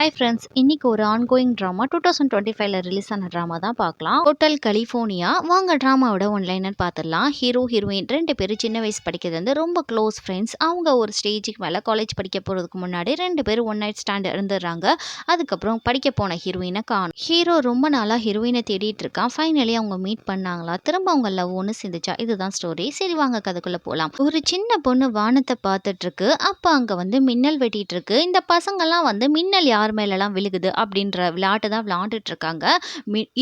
Hi friends, இன்னைக்கு ஒரு ongoing drama 2025ல release ஆன ட்ராமா தான் பார்க்கலாம். Hotel California. வாங்க ட்ராமாவோட ஒன்லைனர் பார்த்துடலாம். ஹீரோ ஹீரோயின் 2 பேரும் சின்ன வயசு படிக்கிறது வந்து ரொம்ப க்ளோஸ் ஃப்ரெண்ட்ஸ். அவங்க ஒரு ஸ்டேஜுக்கு மேலே காலேஜ் படிக்க போகிறதுக்கு முன்னாடி 2 பேரும் ஒன் நைட் ஸ்டாண்ட் இருந்துடுறாங்க. அதுக்கப்புறம் படிக்க போன ஹீரோயினை காணும். ஹீரோ ரொம்ப நாளாக ஹீரோயினை தேடிட்டு இருக்கான். ஃபைனலி அவங்க மீட் பண்ணாங்களா, திரும்ப அவங்க லவ் ஒன்று சேர்ந்துச்சா, இதுதான் ஸ்டோரி. சரி வாங்க கதைக்குள்ளே போகலாம். ஒரு சின்ன பொண்ணு வானத்தை பார்த்துட்டு இருக்கு. அப்போ அங்கே வந்து மின்னல் வெட்டிட்டு இருக்கு. இந்த பசங்கள்லாம் வந்து மின்னல் யார் மேலெல்லாம் விழுகுது அப்படின்ற விளையாட்டு தான் விளையாண்டுட்டு இருக்காங்க.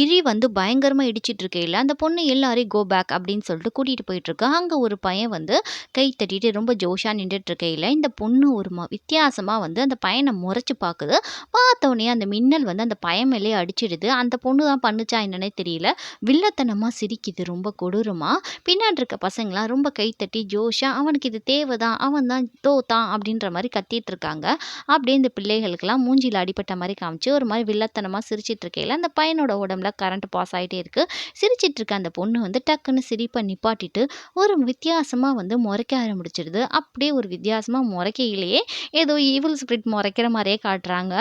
இடி வந்து பயங்கரமா இடிச்சிட்டு இருக்கையில அந்த பொண்ணு எல்லாரையும் கோ பேக் அப்படின்னு சொல்லிட்டு கூட்டிட்டு போயிட்டு இருக்கா. அங்க ஒரு பையன் வந்து கை தட்டிட்டு ரொம்ப ஜோஷா நின்றுட்டு இருக்கையில இந்த பொண்ணு ஒரு வித்தியாசமா வந்து அந்த பையனை முறைச்சு பார்க்குது. பார்த்த உடனே அந்த மின்னல் வந்து அந்த பையன் மேலேயே அடிச்சிடுது. அந்த பொண்ணு தான் பண்ணுச்சா என்னன்னே தெரியல. வில்லத்தனமா சிரிக்குது ரொம்ப கொடூரமா. பின்னாடி இருக்க பசங்களாம் ரொம்ப கை தட்டி ஜோஷா அவனுக்கு இது தேவைதான், அவன் தான் தோத்தான் அப்படின்ற மாதிரி கத்திட்டு இருக்காங்க. அப்படியே இந்த பிள்ளைகளுக்கெல்லாம் மூஞ்சில அடிபட்ட மாதிரி காமிச்சு ஒரு மாதிரி வில்லத்தனமா சிரிச்சிட்டு இருக்கையில அந்த பையனோட உடம்புல கரண்ட் பாஸ் ஆகிட்டே இருக்கு. சிரிச்சிட்டு இருக்க அந்த பொண்ணு வந்து டக்குன்னு சிரிப்பை நிப்பாட்டிட்டு ஒரு வித்தியாசமா வந்து முறைக்க ஆரம்பிச்சிடுது. அப்படியே ஒரு வித்தியாசமா முறைக்கையிலேயே ஏதோ ஈவில் ஸ்பிரிட் முறைக்கிற மாதிரியே காட்டுறாங்க.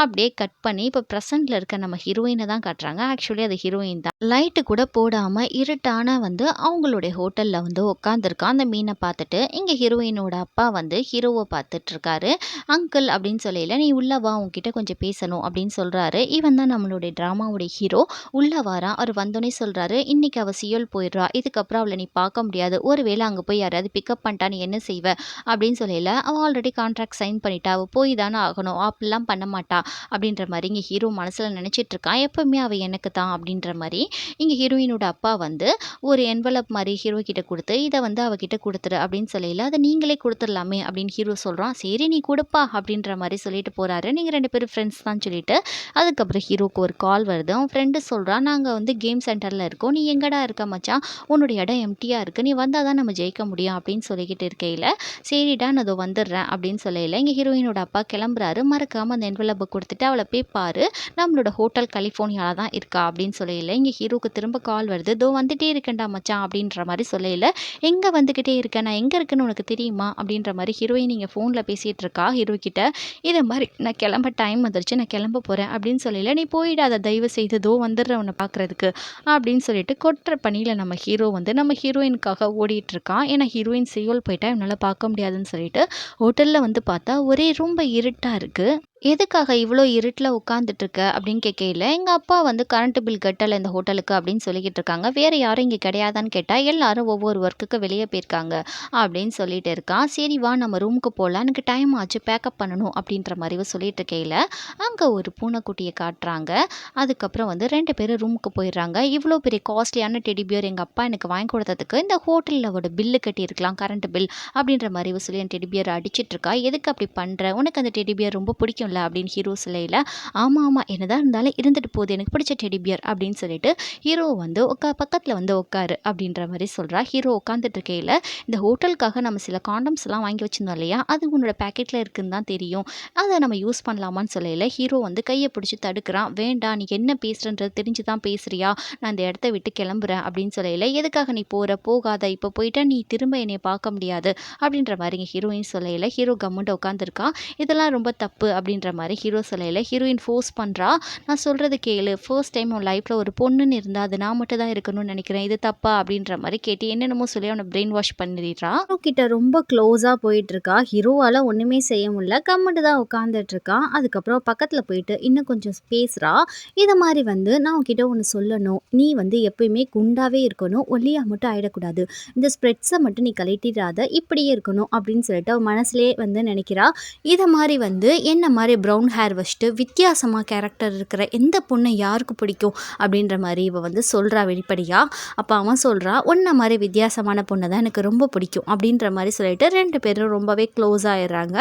அப்படியே கட் பண்ணி இப்போ ப்ரெசென்ட்ல இருக்க நம்ம ஹீரோயினை தான் காட்டுறாங்க. ஆக்சுவலி அது ஹீரோயின் தான். லைட்டு கூட போடாம இருட்டான வந்து அவங்களுடைய ஹோட்டல்ல வந்து உட்காந்துருக்கான். அந்த மீனை பார்த்துட்டு இங்க ஹீரோயினோட அப்பா வந்து ஹீரோவை பார்த்துட்டு இருக்காரு. அங்கிள் அப்படின்னு சொல்லல, நீ உள்ள வா, உன்கிட்ட கொஞ்சம் பேசணும் அப்படின்னு சொல்றாரு. இவன் தான் நம்மளுடைய ட்ராமாவுடைய ஹீரோ. உள்ள வாரான். அவர் வந்தோடனே சொல்றாரு, இன்னைக்கு அவ சியோல் போயிடுறா, இதுக்கப்புறம் அவளை நீ பார்க்க முடியாது, ஒருவேளை அங்கே போய் யாராவது பிக்கப் பண்ணிட்டா நீ என்ன செய்வ அப்படின்னு சொல்லல. அவள் ஆல்ரெடி கான்ட்ராக்ட் சைன் பண்ணிட்டா, அவள் போய் தானே ஆகணும், அப்படிலாம் பண்ண மாட்டா அப்படின்ற மாதிரி இங்கே ஹீரோ மனசில் நினச்சிட்டு இருக்கான். எப்பவுமே அவள் எனக்கு தான் அப்படின்ற மாதிரி இங்கே ஹீரோயினோட அப்பா வந்து ஒரு என்வலப் மாதிரி ஹீரோ கிட்ட கொடுத்து இதை வந்து அவகிட்ட கொடுத்துரு அப்படின்னு சொல்லல. அதை நீங்களே கொடுத்துடலாமே அப்படின்னு ஹீரோ சொல்கிறான். சரி நீ கொடுப்பா அப்படின்ற மாதிரி சொல்லிட்டு போகிறாரு. நீங்கள் 2 பேரும் ஃப்ரெண்ட்ஸ் தான் சொல்லிட்டு அதுக்கப்புறம் ஹீரோக்கு ஒரு கால் வருது. அவன் ஃப்ரெண்டு சொல்கிறான், நாங்கள் வந்து கேம் சென்டரில் இருக்கோம், நீ எங்கடா இருக்க மச்சான், உன்னோட இடம் எம்டியாக இருக்குது, நீ வந்தால் தான் நம்ம ஜெயிக்க முடியும் அப்படின்னு சொல்லிக்கிட்டு இருக்கையில் சரிடா நான் அதோ வந்துடுறேன் அப்படின்னு சொல்லல. இங்கே ஹீரோயினோட அப்பா கிளம்புறாரு. மறக்காமல் அந்த என்வலப்பை கொடுத்துட்டு அவளை போய் பாரு, நம்மளோட ஹோட்டல் கலிஃபோர்னியாவில் தான் இருக்கா அப்படின்னு சொல்லல. இங்கே ஹீரோக்கு திரும்ப கால் வருது. இதோ வந்துட்டே இருக்கேன்டா மச்சான் அப்படின்ற மாதிரி சொல்லல. எங்கே வந்துக்கிட்டே இருக்கேன், நான் எங்கே இருக்குன்னு உனக்கு தெரியுமா அப்படின்ற மாதிரி ஹீரோயின் இங்கே ஃபோனில் பேசிகிட்டு இருக்கா ஹீரோ கிட்ட. இதை மாதிரி நான் கிளம்ப டைம் வந்துருச்சு, நான் கிளம்ப போகிறேன் அப்படின்னு சொல்லல. நீ போயிடாத தயவு செய்து, தோ வந்துடுற உன்னை பார்க்குறதுக்கு அப்படின்னு சொல்லிட்டு கொட்டுற பணியில் நம்ம ஹீரோ வந்து நம்ம ஹீரோயினுக்காக ஓடிட்டு இருக்கான். ஏன்னா ஹீரோயின் சியோல் போயிட்டா இவனால் பார்க்க முடியாதுன்னு சொல்லிட்டு ஹோட்டலில் வந்து பார்த்தா ஒரே ரொம்ப இருட்டாக இருக்குது. எதுக்காக இவ்வளோ இருட்டில் உட்காந்துட்டு இருக்க அப்படின்னு கேட்கல. எங்கள் அப்பா வந்து கரண்ட் பில் கட்டலை இந்த ஹோட்டலுக்கு அப்படின்னு சொல்லிக்கிட்டு இருக்காங்க. வேறு யாரும் இங்கே கிடையாதான்னு கேட்டால் எல்லாரும் ஒவ்வொரு ஒர்க்குக்கு வெளியே போயிருக்காங்க அப்படின்னு சொல்லிட்டு இருக்கான். சரி வா நம்ம ரூமுக்கு போகலாம், எனக்கு டைம் ஆச்சு, பேக்கப் பண்ணணும் அப்படின்ற மாதிரி சொல்லிட்டு இருக்கையில் அங்கே ஒரு பூனைக்குட்டியை காட்டுறாங்க. அதுக்கப்புறம் வந்து 2 பேரும் ரூமுக்கு போயிடுறாங்க. இவ்வளோ பெரிய காஸ்ட்லியான டெடிபியர் எங்கள் அப்பா எனக்கு வாங்கி கொடுத்ததுக்கு இந்த ஹோட்டலில் பில்லு கட்டியிருக்கலாம், கரண்ட் பில் அப்படின்ற மாதிரி சொல்லி அந்த டெடிபியர் அடிச்சிட்டு இருக்கா. எதுக்கு அப்படி பண்ணுற, உனக்கு அந்த டெடிபியர் ரொம்ப பிடிக்கும் அப்படின்னு ஹீரோ சொல்லையில் ஆமாம் என்னதான் இருந்தாலும் இருந்துட்டு போகுது, எனக்கு பிடிச்ச டெடிபியர் அப்படின்னு சொல்லிட்டு ஹீரோ வந்து பக்கத்தில் வந்து உட்காரு அப்படின்ற மாதிரி சொல்கிறா. ஹீரோ உட்காந்துட்டு இருக்கையில் இந்த ஹோட்டலுக்காக நம்ம சில காண்டம்ஸ்லாம் வாங்கி வச்சிருந்தோம் இல்லையா, அது உன்னோட பேக்கெட்டில் இருக்குன்னு தான் தெரியும், அதை நம்ம யூஸ் பண்ணலாமான்னு சொல்லல. ஹீரோ வந்து கையை பிடிச்சி தடுக்கிறான். வேண்டாம், நீ என்ன பேசுகிறன்றது தெரிஞ்சு தான் பேசுகிறியா, நான் இந்த இடத்த விட்டு கிளம்புறேன் அப்படின்னு சொல்லல. எதுக்காக நீ போகாத, இப்போ போயிட்டா நீ திரும்ப என்னை பார்க்க முடியாது அப்படின்ற மாதிரி ஹீரோயின் சொல்லல. ஹீரோ கம்முன்ட்டு உட்காந்துருக்கான். இதெல்லாம் ரொம்ப தப்பு அப்படின்ற மாதிரி ஹீரோ சொல்லல. ஹீரோயின் ஃபோர்ஸ் பண்ணுறா, நான் சொல்கிறது கேளு, ஃபர்ஸ்ட் டைம் உன் லைஃப்பில் ஒரு பொண்ணுன்னு இருந்தால் அது நான் மட்டும் தான் இருக்கணும்னு நினைக்கிறேன், இது தப்பா அப்படின்ற மாதிரி கேட்டு என்னென்னமோ சொல்லி அவனை பிரெயின் வாஷ் பண்ணிடுறா. ஹீரோ கிட்ட ரொம்ப க்ளோஸாக போயிட்டு இருக்கா. ஹீரோவால் ஒன்றுமே செய்ய முடியல, கம்முட்டு தான் உட்காந்துட்டு இருக்கான். அதுக்கப்புறம் பக்கத்தில் போயிட்டு இன்னும் கொஞ்சம் பேசுகிறா. இதை மாதிரி வந்து நான் உன்கிட்ட ஒன்று சொல்லணும், நீ வந்து எப்பயுமே குண்டாவே இருக்கணும், ஒல்லியாக மட்டும் ஆகிடக்கூடாது, இந்த ஸ்ப்ரெட்ஸை மட்டும் நீ கழட்டிடாத, இப்படியே இருக்கணும் அப்படின்னு சொல்லிட்டு அவன் மனசுலேயே வந்து நினைக்கிறா. இதை மாதிரி வந்து என்ன மாதிரி ப்ரௌன் ஹேர் வச்சுட்டு வித்தியாசமாக கேரக்டர் இருக்கிற எந்த பொண்ணை யாருக்கு பிடிக்கும் அப்படின்ற மாதிரி இவள் வந்து சொல்கிறா வெளிப்படையாக. அப்போ அவன் சொல்கிறா, உன்ன மாதிரி வித்தியாசமான பொண்ணை தான் எனக்கு ரொம்ப பிடிக்கும் அப்படின்ற மாதிரி சொல்லிட்டு 2 பேரும் ரொம்பவே க்ளோஸ் ஆகிடுறாங்க.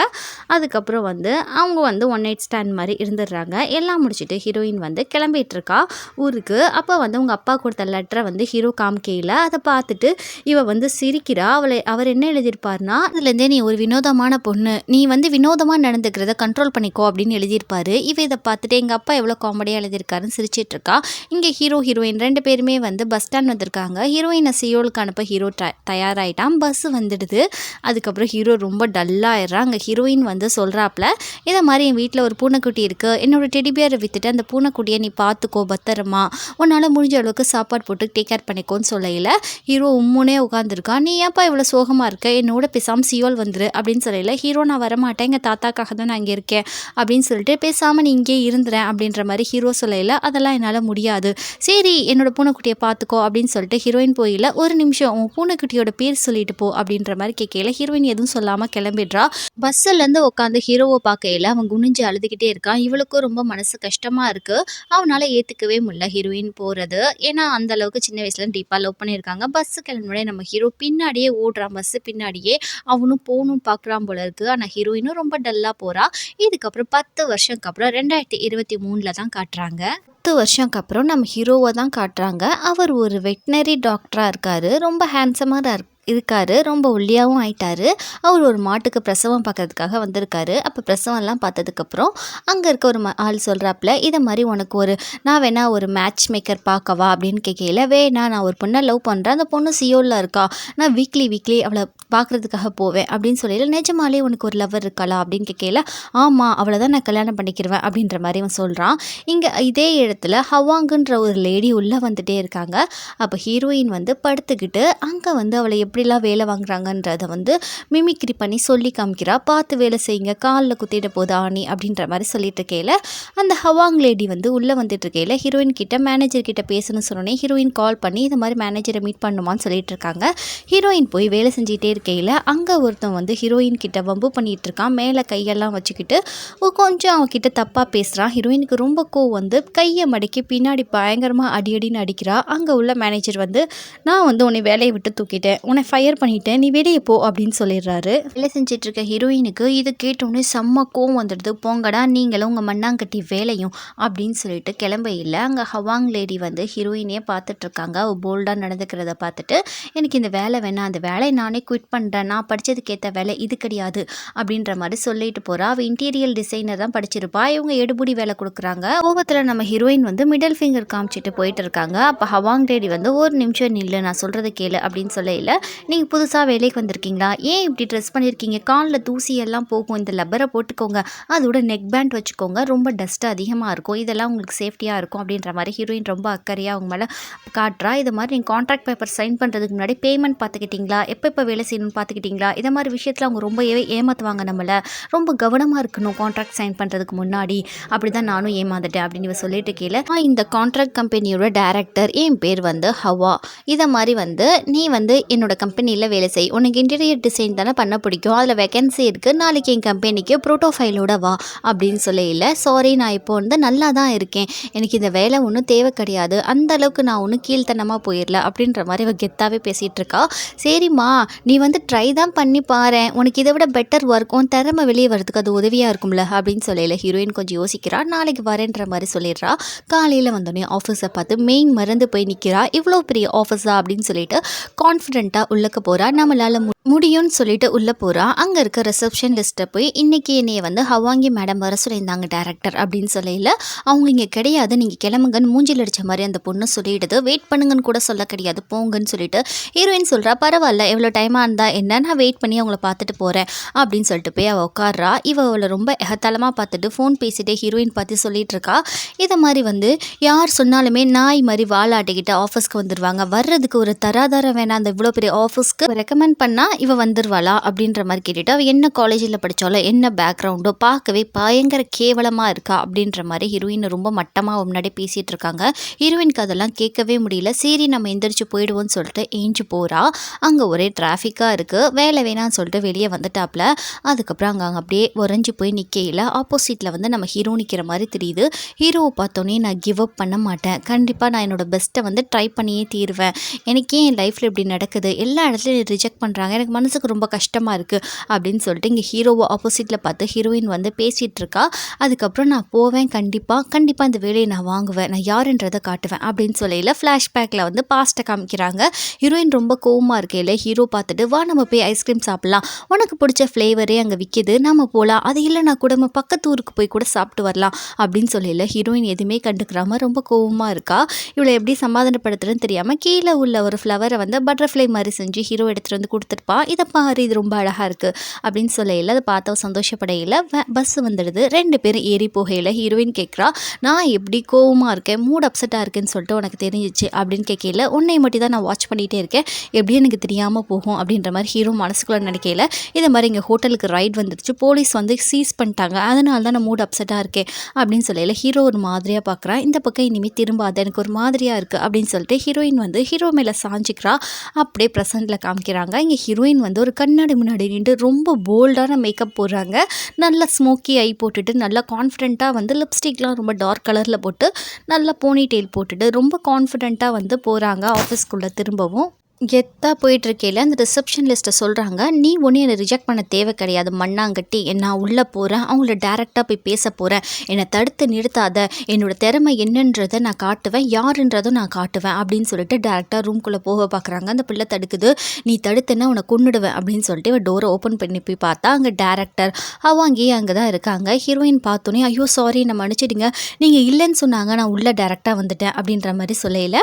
அதுக்கப்புறம் வந்து அவங்க வந்து ஒன் நைட் ஸ்டாண்ட் மாதிரி இருந்துடுறாங்க. எல்லாம் முடிச்சுட்டு ஹீரோயின் வந்து கிளம்பிட்டு இருக்கா ஊருக்கு. அப்போ வந்து உங்கள் அப்பா கொடுத்த லெட்டரை வந்து ஹீரோ காமிக்கையில் அதை பார்த்துட்டு இவள் வந்து சிரிக்கிறா. அவர் என்ன எழுதியிருப்பார்னா, அதுலேருந்தே நீ ஒரு வினோதமான பொண்ணு, நீ வந்து வினோதமாக நடந்துக்கிறத கண்ட்ரோல் பண்ணிக்கோ பார்த்துக்கோ அப்படின்னு எழுதியிருப்பாரு. இதை பார்த்துட்டு எங்கள் அப்பா எவ்வளோ காமெடியாக எழுதியிருக்காருன்னு சிரிச்சிட்டு இருக்கா. இங்கே ஹீரோ ஹீரோயின் 2 பேருமே வந்து பஸ் ஸ்டாண்ட் வந்திருக்காங்க. ஹீரோயினை சியோலுக்கு அனுப்ப ஹீரோ தயாராகிட்டான். பஸ் வந்துடுது. அதுக்கப்புறம் ஹீரோ ரொம்ப டல்லாகிடுறான். அங்கே ஹீரோயின் வந்து சொல்கிறாப்புல, இதை மாதிரி என் வீட்டில் ஒரு பூனைக்குட்டி இருக்குது, என்னோட டெடிபியரை விற்றுட்டு அந்த பூனைக்குட்டியை நீ பார்த்துக்கோ பத்திரமா, உன்னால் முடிஞ்ச அளவுக்கு சாப்பாடு போட்டு டேக் கேர் பண்ணிக்கோன்னு சொல்லையில் ஹீரோ உம்முனே உட்காந்துருக்கான். நீ ஏன்ப்பா இவ்வளோ சோகமாக இருக்க, என்னோட பேசாமல் சியோல் வந்துரு அப்படின்னு சொல்லல. ஹீரோ நான் வரமாட்டேன், எங்கள் தாத்தாக்காக தான் நான் இங்கே இருக்கேன் அப்படின்னு சொல்லிட்டு பேசாமல் நீ இங்கே இருந்துறேன் அப்படின்ற மாதிரி ஹீரோ சொல்லல. அதெல்லாம் என்னால் முடியாது, சரி என்னோட பூனைக்குட்டியை பார்த்துக்கோ அப்படின்னு சொல்லிட்டு ஹீரோயின் போயில, ஒரு நிமிஷம் உன் பூனைக்குட்டியோட பேர் சொல்லிட்டு போ அப்படின்ற மாதிரி கேட்கல. ஹீரோயின் எதுவும் சொல்லாமல் கிளம்பிடுறா. பஸ்ஸிலேருந்து உட்காந்து ஹீரோவை பார்க்கையில் அவன் குனிஞ்சு அழுதுகிட்டே இருக்கான். இவளுக்கும் ரொம்ப மனசு கஷ்டமாக இருக்குது. அவனால் ஏற்றுக்கவே முடியல ஹீரோயின் போகிறது. ஏன்னா அந்த அளவுக்கு சின்ன வயசுல டீப்பாக லவ் பண்ணியிருக்காங்க. பஸ்ஸு கிளம்பினோடனே நம்ம ஹீரோ பின்னாடியே ஓடுறான். பஸ்ஸு பின்னாடியே அவனும் போகணும்னு பார்க்குறான் போல இருக்குது. ஆனால் ஹீரோயினும் ரொம்ப டல்லாக போகிறா. இதுக்கப்புறம் 10 வருஷத்துக்கு அப்புறம் 2023 தான் காட்டுறாங்க. 10 வருஷம்க்கு அப்புறம் நம்ம ஹீரோவை தான் காட்டுறாங்க. அவர் ஒரு வெட்டினரி டாக்டராக இருக்கார். ரொம்ப ஹேண்ட்ஸமாக இருக்காரு. ரொம்ப ஒல்லியாகவும் ஆயிட்டாரு. அவர் ஒரு மாட்டுக்கு பிரசவம் பார்க்கறதுக்காக வந்திருக்காரு. அப்போ பிரசவம்லாம் பார்த்ததுக்கப்புறம் அங்கே இருக்க ஒரு ஆள் சொல்கிறாப்புல, இதை மாதிரி உனக்கு நான் வேணா ஒரு மேட்ச் மேக்கர் பார்க்கவா அப்படின்னு கேட்கல. வேணா, நான் ஒரு பொண்ணை லவ் பண்ணுறேன், அந்த பொண்ணு சியோலில் இருக்கா, நான் வீக்லி அவளை பார்க்குறதுக்காக போவேன் அப்படின்னு சொல்லல. நிஜமாலே உனக்கு ஒரு லவர் இருக்காளா அப்படின்னு கேட்கல. ஆமாம், அவளை தான் நான் கல்யாணம் பண்ணிக்கிடுவேன் அப்படின்ற மாதிரி அவன் சொல்கிறான். இங்கே இதே இடத்துல ஹவாங்குன்ற ஒரு லேடி உள்ளே வந்துகிட்டே இருக்காங்க. அப்போ ஹீரோயின் வந்து படுத்துக்கிட்டு அங்கே வந்து அவளை எப்படிலாம் வேலை வாங்குறாங்கன்றதை வந்து மிமிக்ரி பண்ணி சொல்லி காமிக்கிறா. பார்த்து வேலை செய்யுங்க, காலில் குத்திட போது ஆணி அப்படின்ற மாதிரி சொல்லிட்டு இருக்கையில் அந்த ஹவாங் லேடி வந்து உள்ளே வந்துட்டு இருக்கையில் ஹீரோயின் கிட்ட மேனேஜர் கிட்ட பேசணும்னு சொன்னோன்னே ஹீரோயின் கால் பண்ணி இது மாதிரி மேனேஜரை மீட் பண்ணுமான்னு சொல்லிட்டு இருக்காங்க. ஹீரோயின் போய் வேலை செஞ்சிட்டே இருக்கையில் அங்கே ஒருத்தன் வந்து ஹீரோயின் கிட்ட வம்பு பண்ணிட்டு இருக்கான். மேலே கையெல்லாம் வச்சுக்கிட்டு கொஞ்சம் அவன்கிட்ட தப்பாக பேசுகிறான். ஹீரோயினுக்கு ரொம்ப கோவம் வந்து கையை மடக்கி பின்னாடி பயங்கரமாக அடின்னு அடிக்கிறா. அங்கே உள்ள மேனேஜர் வந்து நான் வந்து உன்னை வேலையை விட்டு தூக்கிட்டேன், உன்னை ஃபயர் பண்ணிட்டேன், நீ வெளியே போ அப்படின்னு சொல்லிடுறாரு. வேலை செஞ்சிட்டு இருக்க ஹீரோயினுக்கு இது கேட்டோன்னே செம்ம கோவம் வந்துடுது. போங்கடா நீங்களும் உங்கள் மண்ணாங்கட்டி வேலையும் அப்படின்னு சொல்லிட்டு கிளம்பையில் அங்கே ஹவாங் லேடி வந்து ஹீரோயினையே பார்த்துட்டு இருக்காங்க. போல்டாக நடந்துக்கிறத பார்த்துட்டு எனக்கு இந்த வேலை வேணாம், அந்த வேலையை நானே குவிட் பண்ணுறேன், நான் படித்ததுக்கேற்ற வேலை இது கிடையாது அப்படின்ற மாதிரி சொல்லிட்டு போகிறா. அவள் இன்டீரியல் டிசைனர் தான் படிச்சிருப்பா. இவங்க எடுபுடி வேலை கொடுக்குறாங்க. கோவத்தில் நம்ம ஹீரோயின் வந்து மிடில் ஃபிங்கர் காமிச்சிட்டு போயிட்டு இருக்காங்க. அப்போ ஹவாங் லேடி வந்து ஒரு நிமிஷம் நில்லு, நான் சொல்கிறத கேளு அப்படின்னு சொல்லையில், நீங்கள் புதுசாக வேலைக்கு வந்திருக்கீங்களா, ஏன் இப்படி ட்ரெஸ் பண்ணியிருக்கீங்க, காலில் தூசி எல்லாம் போகும், இந்த லப்பரை போட்டுக்கோங்க, அதோட நெக் பேண்ட் வச்சுக்கோங்க, ரொம்ப டஸ்ட்டு அதிகமாக இருக்கும், இதெல்லாம் உங்களுக்கு சேஃப்டியாக இருக்கும் அப்படின்ற மாதிரி ஹீரோயின் ரொம்ப அக்கறையாக அவங்க மேலே காட்டுறா. இது மாதிரி நீங்கள் கான்ட்ராக்ட் பேப்பர் சைன் பண்ணுறதுக்கு முன்னாடி பேமெண்ட் பார்த்துக்கிட்டிங்களா, எப்போ வேலை செய்யணும்னு பார்த்துக்கிட்டிங்களா, இதை மாதிரி விஷயத்தில் அவங்க ரொம்ப ஏமாற்றுவாங்க நம்மளை, ரொம்ப கவனமாக இருக்கணும் கான்ட்ராக்ட் சைன் பண்ணுறதுக்கு முன்னாடி, அப்படி தான் நானும் ஏமாந்துட்டேன் அப்படின்னு இவ சொல்லிட்டு கீழே இந்த கான்ட்ராக்ட் கம்பெனியோட டைரக்டர், என் பேர் வந்து ஹவா, இதை மாதிரி வந்து நீ வந்து என்னோட கம்பெனியில் வேலை செய், உனக்கு இன்டீரியர் டிசைன் தானே பண்ண பிடிக்கும், அதில் வேகன்சி இருக்குது, நாளைக்கு என் கம்பெனிக்கு ப்ரோட்டோஃபைலோட வா அப்படின்னு சொல்லையில், சாரி நான் இப்போ வந்து நல்லா தான் இருக்கேன், எனக்கு இந்த வேலை ஒன்றும் தேவை கிடையாது, அந்த அளவுக்கு நான் ஒன்றும் கீழ்த்தனமாக போயிடல அப்படின்ற மாதிரி அவள் கெத்தாவே பேசிகிட்டு இருக்கா. சரிம்மா நீ வந்து ட்ரை தான் பண்ணி பாரு, உனக்கு இதை விட பெட்டர் ஒர்க், உன் திறமை வெளியே வரதுக்கு அது உதவியாக இருக்கும்ல அப்படின்னு சொல்லையில் ஹீரோயின் கொஞ்சம் யோசிக்கிறா. நாளைக்கு வரேன்ற மாதிரி சொல்லிடுறா. காலையில் வந்தோடனே ஆஃபீஸை பார்த்து மெயின் மறந்து போய் நிற்கிறா. இவ்வளோ பெரிய ஆஃபீஸா அப்படின்னு சொல்லிட்டு கான்ஃபிடென்ட்டாக உள்ளக்க போகிறா. நம்மளால் முடியும்னு சொல்லிட்டு உள்ளே போகிறா. அங்கே இருக்க ரிசப்ஷன் லிஸ்ட்டை போய் இன்றைக்கி என்னையை வந்து ஹவாங்கி மேடம் வர சொல்லியிருந்தாங்க டேரக்டர் அப்படின்னு சொல்லையில், அவங்க இங்கே கிடையாது, நீங்கள் கிளம்புங்கன்னு மூஞ்சில் அடித்த மாதிரி அந்த பொண்ணு சொல்லிடுது. வெயிட் பண்ணுங்கன்னு கூட சொல்ல கிடையாது, போங்கன்னு சொல்லிட்டு ஹீரோயின் சொல்கிறா. பரவாயில்ல எவ்வளோ டைமாக இருந்தால் என்ன, நான் வெயிட் பண்ணி அவங்கள பார்த்துட்டு போகிறேன் அப்படின்னு சொல்லிட்டு போய் அவள் உட்கார்றா. அவளை ரொம்ப எகத்தலமாக பார்த்துட்டு ஃபோன் பேசிகிட்டே ஹீரோயின் பார்த்து சொல்லிட்டு இருக்கா. இதை மாதிரி வந்து யார் சொன்னாலுமே நாய் மாதிரி வாழாட்டிக்கிட்டு ஆஃபீஸ்க்கு வந்துடுவாங்க, வர்றதுக்கு ஒரு தராதாரம் வேணாம், அந்த இவ்வளோ பெரிய ஆஃபீஸ்க்கு ரெக்கமெண்ட் பண்ணால் இவ வந்துருவாளா அப்படின்ற மாதிரி கேட்டுட்டு, அவள் என்ன காலேஜில் படித்தாலோ என்ன பேக்ரவுண்டோ பார்க்கவே பயங்கர கேவலமாக இருக்கா அப்படின்ற மாதிரி ஹீரோயின் ரொம்ப மட்டமாக முன்னாடி பேசிகிட்டு இருக்காங்க. ஹீரோயினுக்கு அதெல்லாம் கேட்கவே முடியல. சரி நம்ம எந்திரிச்சு போயிடுவோன்னு சொல்லிட்டு ஏஞ்சி போகிறா. அங்கே ஒரே டிராஃபிக்காக இருக்குது. வேலை வேணான்னு சொல்லிட்டு வெளியே வந்துட்டாப்புல. அதுக்கப்புறம் அங்கே அப்படியே உறைஞ்சி போய் நிற்கையில் ஆப்போசிட்டில் வந்து நம்ம ஹீரோ நிற்கிற மாதிரி தெரியுது. ஹீரோவை பார்த்தோன்னே நான் கிவ் அப் பண்ண மாட்டேன், கண்டிப்பாக நான் என்னோடய பெஸ்ட்டை வந்து ட்ரை பண்ணியே தீருவேன், எனக்கே என் லைஃப்பில் இப்படி நடக்குது, எல்லா இடத்துலையும் ரிஜெக்ட் பண்ணுறாங்க, எனக்கு மனசுக்கு ரொம்ப கஷ்டமாக இருக்குது அப்படின்னு சொல்லிட்டு இங்கே ஹீரோவை ஆப்போசிட்டில் பார்த்து ஹீரோயின் வந்து பேசிகிட்டு இருக்கா. அதுக்கப்புறம் நான் போவேன், கண்டிப்பாக இந்த வேலையை நான் வாங்குவேன், நான் யாருன்றதை காட்டுவேன் அப்படின்னு சொல்லையில் ஃப்ளாஷ்பேக்கில் வந்து பாஸ்ட்டை காமிக்கிறாங்க. ஹீரோயின் ரொம்ப கோவமாக இருக்கையில் ஹீரோ பார்த்துட்டு வா நம்ம போய் ஐஸ்கிரீம் சாப்பிட்லாம், உனக்கு பிடிச்ச ஃப்ளேவரே அங்கே விற்கிது, நம்ம போகலாம், அது இல்லைனா கூட நம்ம பக்கத்து ஊருக்கு போய் கூட சாப்பிட்டு வரலாம் அப்படின்னு சொல்லையில் ஹீரோயின் எதுவுமே கண்டுக்கிறாம ரொம்ப கோவமாக இருக்கா. இவளை எப்படி சமாதானப்படுத்துறதுன்னு தெரியாமல் கீழே உள்ள ஒரு ஃப்ளவரை வந்து பட்டர்ஃப்ளை மாதிரி செஞ்சு ஹீரோ எடுத்துகிட்டு வந்து கொடுத்துருப்பா. இதை பாரு, இது ரொம்ப அழகாக இருக்குது அப்படின்னு சொல்லையில் அதை பார்த்தவ சந்தோஷப்படையில் பஸ் வந்துடுது. 2 பேரும் ஏறி போகையில் ஹீரோயின் கேட்குறா, நான் எப்படி கோவமாக இருக்கேன், மூட் அப்செட்டாக இருக்குன்னு சொல்லிட்டு உனக்கு தெரிஞ்சிச்சு அப்படின்னு கேட்கல, உன்னை மட்டும் தான் நான் வாட்ச் பண்ணிகிட்டே இருக்கேன், எப்படி எனக்கு தெரியாமல் போகும் அப்படின்ற மாதிரி ஹீரோ மனசுக்குள்ளே நினைக்கையில் இதை மாதிரி இங்கே ஹோட்டலுக்கு ரைட் வந்துடுச்சு, போலீஸ் வந்து சீஸ் பண்ணிட்டாங்க, அதனால தான் நான் மூட் அப்செட்டாக இருக்கேன் அப்படின்னு சொல்லையில் ஹீரோ ஒரு மாதிரியாக பார்க்குறான். இந்த பக்கம் இனிமேல் திரும்பாத, எனக்கு ஒரு மாதிரியாக இருக்குது அப்படின்னு சொல்லிட்டு ஹீரோயின் வந்து ஹீரோ மேலே சாஞ்சிக்கிறா. அப்படியே ப்ரெசென்ட்டில் காமிக்கிறாங்க. இங்கே ஹீரோயின் வந்து ஒரு கண்ணாடி முன்னாடி நின்று ரொம்ப போல்டான மேக்கப் போடுறாங்க. நல்லா ஸ்மோக்கி ஐ போட்டுட்டு நல்லா கான்ஃபிடென்ட்டாக வந்து லிப்ஸ்டிக்லாம் ரொம்ப டார்க் கலரில் போட்டு நல்லா போனி டெயில் போட்டுட்டு ரொம்ப கான்ஃபிடென்ட்டாக வந்து போகிறாங்க ஆஃபீஸ்க்குள்ளே. திரும்பவும் கெத்தாக போயிட்டுருக்கையில் அந்த ரிசப்ஷன் லிஸ்ட்டை சொல்கிறாங்க, நீ ஒன்றும் என்னை ரிஜெக்ட் பண்ண தேவை கிடையாது மண்ணாங்கட்டி, நான் உள்ளே போகிறேன், அவங்கள டேரெக்டாக போய் பேச போகிறேன், என்னை தடுத்து நிறுத்தாத, என்னோடய திறமை என்னன்றதை நான் காட்டுவேன், யாருன்றதும் நான் காட்டுவேன் அப்படின்னு சொல்லிட்டு டேரெக்டாக ரூம்குள்ளே போக பார்க்குறாங்க. அந்த பிள்ளை தடுக்குது, நீ தடுத்தேன்னா உன்னை கொன்னுடுவேன் அப்படின்னு சொல்லிட்டு இவன் டோரை ஓப்பன் பண்ணி போய் பார்த்தா அங்கே டேரக்டர் அங்கேயே அங்கே தான் இருக்காங்க. ஹீரோயின் பார்த்தோன்னே ஐயோ சாரி, நான் மன்னிச்சிடுங்க, நீங்கள் இல்லைன்னு சொன்னாங்க, நான் உள்ளே டேரெக்டாக வந்துட்டேன் அப்படின்ற மாதிரி சொல்லையில்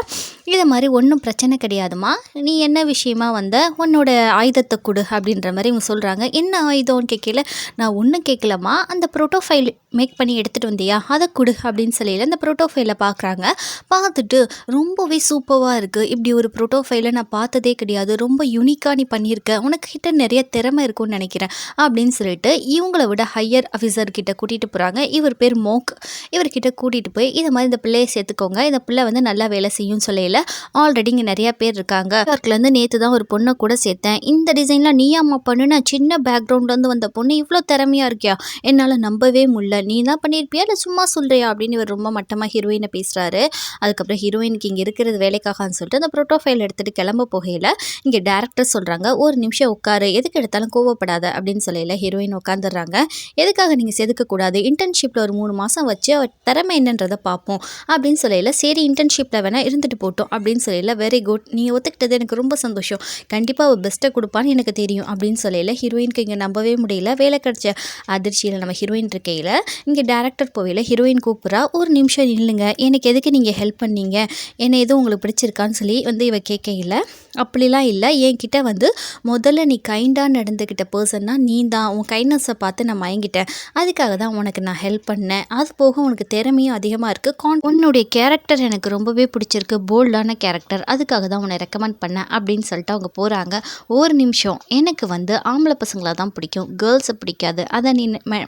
இதை மாதிரி ஒன்றும் பிரச்சனை கிடையாதுமா, நீ என்ன விஷயமா வந்த, உன்னோட ஆயுதத்தை கொடு அப்படின்ற மாதிரி இவங்க சொல்கிறாங்க. என்ன ஆயுதம்னு கேட்கல, நான் ஒன்றும் கேட்கலம்மா, அந்த ப்ரோட்டோஃபைல் மேக் பண்ணி எடுத்துகிட்டு வந்தியா, அதை கொடு அப்படின்னு சொல்லியில் அந்த ப்ரோட்டோஃபைலை பார்க்குறாங்க. பார்த்துட்டு ரொம்பவே சூப்பராக இருக்குது, இப்படி ஒரு ப்ரோட்டோஃபைலை நான் பார்த்ததே கிடையாது, ரொம்ப யூனிக்காக நீ பண்ணியிருக்க, உனக்கிட்ட நிறைய திறமை இருக்கும்னு நினைக்கிறேன் அப்படின்னு சொல்லிட்டு இவங்கள விட ஹையர் ஆஃபீஸர்கிட்ட கூட்டிகிட்டு போகிறாங்க. இவர் பேர் மோக். இவர்கிட்ட கூட்டிகிட்டு போய் இதை மாதிரி இந்த பிள்ளையை சேர்த்துக்கோங்க, இந்த பிள்ளை வந்து நல்லா வேலை செய்யும்னு சொல்லையில் ஆல்ரெடி இங்கே நிறையா பேர் இருக்காங்க, நியூயார்க்லேருந்து நேற்று தான் ஒரு பொண்ணை கூட சேர்த்தேன், இந்த டிசைன்லாம் நீயாம்மா பண்ணுன, சின்ன பேக்ரவுண்ட்லேருந்து வந்த பொண்ணு இவ்வளோ திறமையாக இருக்கியா, என்னால் நம்பவே முடியல, நீ தான் பண்ணியிருப்பியா இல்லை சும்மா சொல்கிறியா அப்படின்னு இவர் ரொம்ப மட்டமாக ஹீரோயினை பேசுகிறாரு. அதுக்கப்புறம் ஹீரோயினுக்கு இங்கே இருக்கிறது வேலைக்காகன்னு சொல்லிட்டு அந்த ப்ரோட்டோஃபைல் எடுத்துகிட்டு கிளம்ப போகையில் இங்கே டேரக்டர் சொல்கிறாங்க, ஒரு நிமிஷம் உட்காரு, எதுக்கு எடுத்தாலும் கோவப்படாத அப்படின்னு சொல்லையில் ஹீரோயின் உட்காந்துடுறாங்க. எதுக்காக நீங்கள் செதுக்கக்கூடாது, இன்டர்ன்ஷிப்பில் ஒரு 3 மாதம் வச்சு அவர் திறமை என்னன்றதை பார்ப்போம் அப்படின்னு சொல்லையில் சரி இன்டர்ன்ஷிப்பில் வேணால் இருந்துட்டு போட்டோம் அப்படின்னு சொல்லையில் வெரி குட், நீ ஒத்துக்கிட்டது எனக்கு ரொம்ப சந்தோஷம், கண்டிப்பாக அவள் பெஸ்ட்டை கொடுப்பான்னு எனக்கு தெரியும் அப்படின்னு சொல்லையில் ஹீரோயினுக்கு இங்கே நம்பவே முடியல. வேலை கிடச்ச அதிர்ச்சியில் நம்ம ஹீரோயின் இருக்கையில் இங்கே டேரக்டர் போவையில் ஹீரோயின் கூப்பிட்றா, ஒரு நிமிஷம் இல்லைங்க, எனக்கு எதுக்கு நீங்கள் ஹெல்ப் பண்ணீங்க, என்னை எதுவும் உங்களுக்கு பிடிச்சிருக்கான்னு சொல்லி வந்து இவ கேட்கையில் அப்படிலாம் இல்லை, என்கிட்ட வந்து முதல்ல நீ கைண்டாக நடந்துக்கிட்ட பர்சன்னா நீ தான், உன் கைண்ட்னஸை பார்த்து நான் மயங்கிட்டேன், அதுக்காக தான் உனக்கு நான் ஹெல்ப் பண்ணேன், அது போக உனக்கு திறமையும் அதிகமாக இருக்குது, உன்னுடைய கேரக்டர் எனக்கு ரொம்பவே பிடிச்சிருக்கு, போல்டான கேரக்டர், அதுக்காக தான் உன்னை ரெக்கமெண்ட் பண்ணேன் அப்படின்னு சொல்லிட்டு அவங்க போகிறாங்க. ஒரு நிமிஷம், எனக்கு வந்து ஆம்பளை பசங்களாக தான் பிடிக்கும், கேர்ள்ஸை பிடிக்காது, அதை நீ